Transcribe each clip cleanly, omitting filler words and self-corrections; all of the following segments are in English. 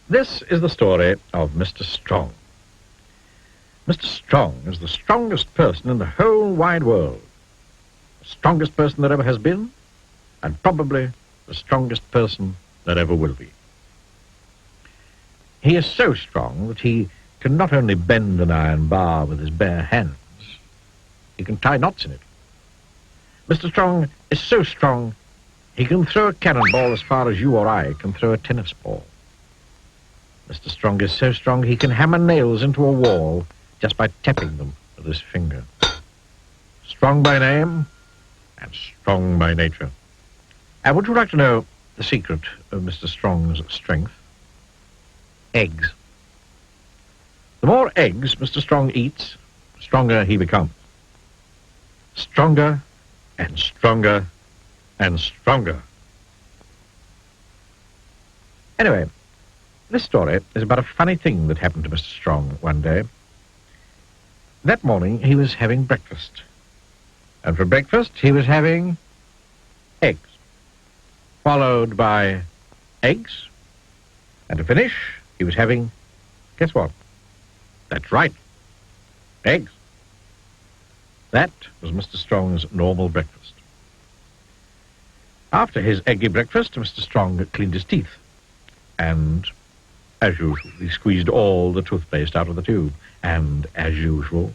This is the story of Mr. Strong. Mr. Strong is the strongest person in the whole wide world. The strongest person that ever has been, and probably the strongest person that ever will be. He is so strong that he can not only bend an iron bar with his bare hands, he can tie knots in it. Mr. Strong is so strong, he can throw a cannonball as far as you or I can throw a tennis ball. Mr. Strong is so strong, he can hammer nails into a wall just by tapping them with his finger. Strong by name and strong by nature. And would you like to know the secret of Mr. Strong's strength? Eggs. The more eggs Mr. Strong eats, the stronger he becomes. Stronger and stronger and stronger. Anyway, this story is about a funny thing that happened to Mr. Strong one day. That morning he was having breakfast. And for breakfast he was having eggs. Followed by eggs. And to finish, he was having, guess what? That's right, eggs. That was Mr. Strong's normal breakfast. After his eggy breakfast, Mr. Strong cleaned his teeth. And, as usual, he squeezed all the toothpaste out of the tube. And, as usual,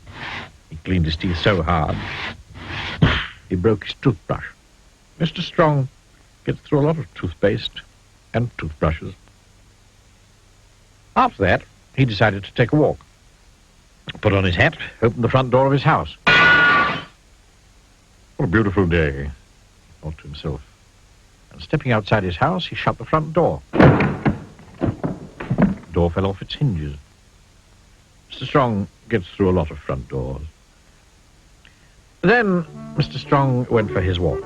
he cleaned his teeth so hard, he broke his toothbrush. Mr. Strong gets through a lot of toothpaste and toothbrushes. After that, he decided to take a walk. Put on his hat, opened the front door of his house. What a beautiful day, he thought to himself. And stepping outside his house, he shut the front door. The door fell off its hinges. Mr. Strong gets through a lot of front doors. Then Mr. Strong went for his walk.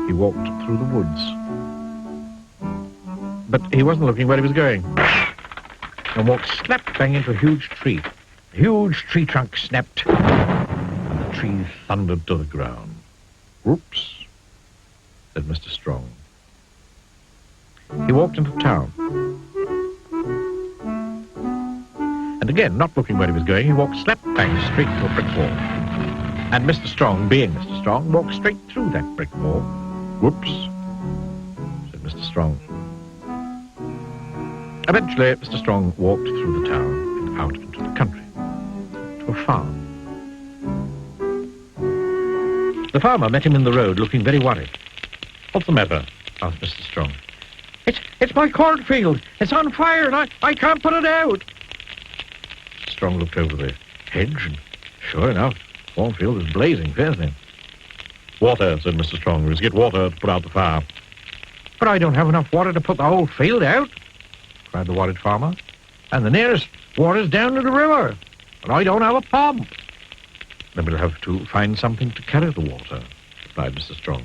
He walked through the woods. But he wasn't looking where he was going. And walked slap bang into a huge tree. The huge tree trunk snapped, and the tree thundered to the ground. Whoops, said Mr. Strong. He walked into town. And again, not looking where he was going, he walked slap bang straight to a brick wall. And Mr. Strong, being Mr. Strong, walked straight through that brick wall. Whoops, said Mr. Strong. Eventually, Mr. Strong walked through the town and out into the country, to a farm. The farmer met him in the road, looking very worried. What's the matter? Asked Mr. Strong. It's my cornfield. It's on fire, and I can't put it out. Mr. Strong looked over the hedge, and sure enough, the cornfield was blazing fiercely. Water, said Mr. Strong. We must get water to put out the fire. But I don't have enough water to put the whole field out, cried the worried farmer. And the nearest water's down to the river, and I don't have a pump. Then we'll have to find something to carry the water, replied Mr. Strong.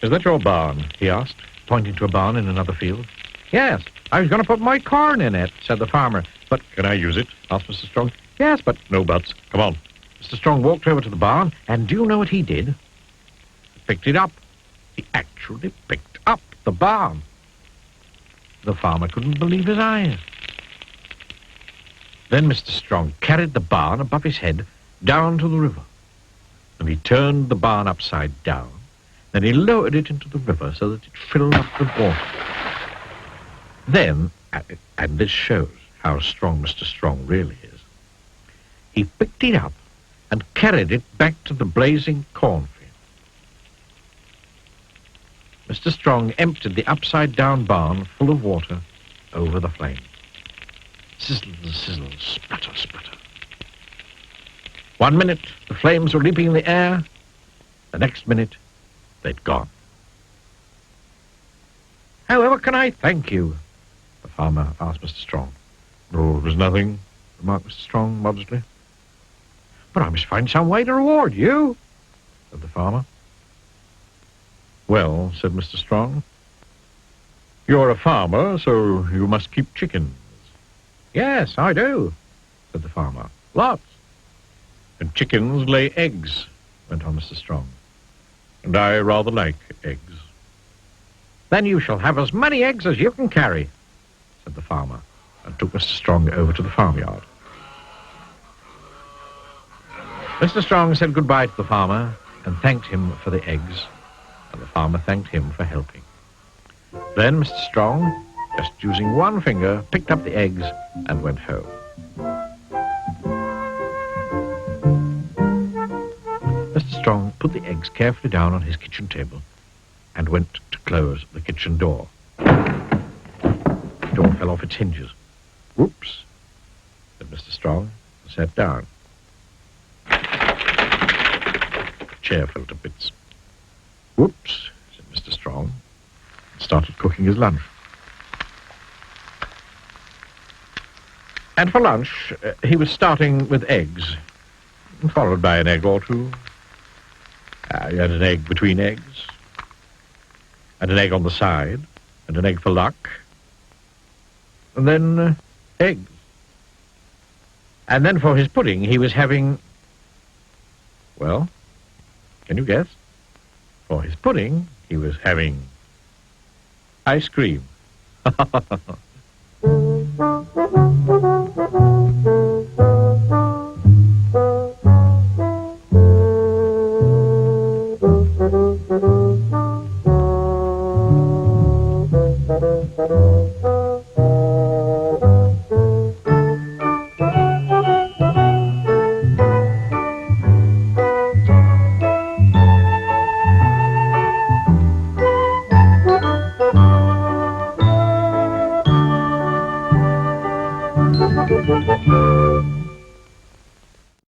Is that your barn? He asked, pointing to a barn in another field. Yes, I was going to put my corn in it, said the farmer. But can I use it? Asked Mr. Strong. Yes, but no buts. Come on. Mr. Strong walked over to the barn, and do you know what he did? He picked it up. He actually picked up the barn. The farmer couldn't believe his eyes. Then Mr. Strong carried the barn above his head down to the river. And he turned the barn upside down. Then he lowered it into the river so that it filled up with water. Then, and this shows how strong Mr. Strong really is, he picked it up and carried it back to the blazing cornfield. Mr. Strong emptied the upside-down barn full of water over the flames. Sizzle, sizzle, sputter, sputter. 1 minute, the flames were leaping in the air. The next minute, they'd gone. However can I thank you? The farmer asked Mr. Strong. Oh, there's nothing, remarked Mr. Strong modestly. But I must find some way to reward you, said the farmer. Well, said Mr. Strong, you're a farmer, so you must keep chickens. Yes, I do, said the farmer. Lots. And chickens lay eggs, went on Mr. Strong. And I rather like eggs. Then you shall have as many eggs as you can carry, said the farmer, and took Mr. Strong over to the farmyard. Mr. Strong said goodbye to the farmer and thanked him for the eggs, and the farmer thanked him for helping. Then Mr. Strong, just using one finger, picked up the eggs and went home. Mr. Strong put the eggs carefully down on his kitchen table and went to close the kitchen door. The door fell off its hinges. "Whoops," said Mr. Strong, and sat down. The chair fell to bits. "Whoops," said Mr. Strong, and started cooking his lunch. And for lunch, he was starting with eggs, followed by an egg or two. He had an egg between eggs, and an egg on the side, and an egg for luck, and then eggs. And then for his pudding, he was having, well, can you guess? For his pudding, he was having ice cream.